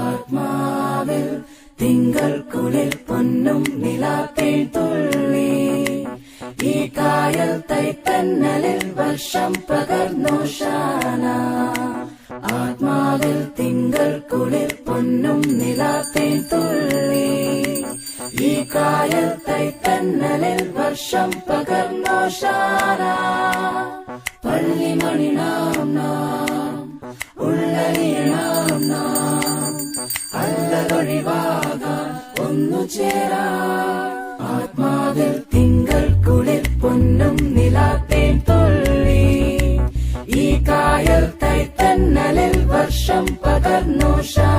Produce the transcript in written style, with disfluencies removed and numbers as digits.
ആത്മാവിൽ തിങ്കൾ കുളിർ പൊന്നും നിലാത്തേൻ തുള്ളി, ഈ കായൽ തൈത്തന്നലിൽ വർഷം പകർന്നു ശാന. ആത്മാവിൽ തിങ്കൾ കുളിർ പൊന്നും നിലാത്തേൻ തുള്ളി, ഈ കായൽ തൈത്തന്നലിൽ വർഷം പകർന്നു ശാന. പള്ളിമണി നാം ഉള്ളലിയണം നാം, അല്ലതൊഴിവാകാൻ ഒന്നു ചേരാം. ആത്മാവിൽ തിങ്കൾ കുളിർ പൊന്നും നിലാത്തേൻ തുള്ളി, ഈ കായൽ തൈത്തന്നലിൽ വർഷം പകർന്നു ശാന.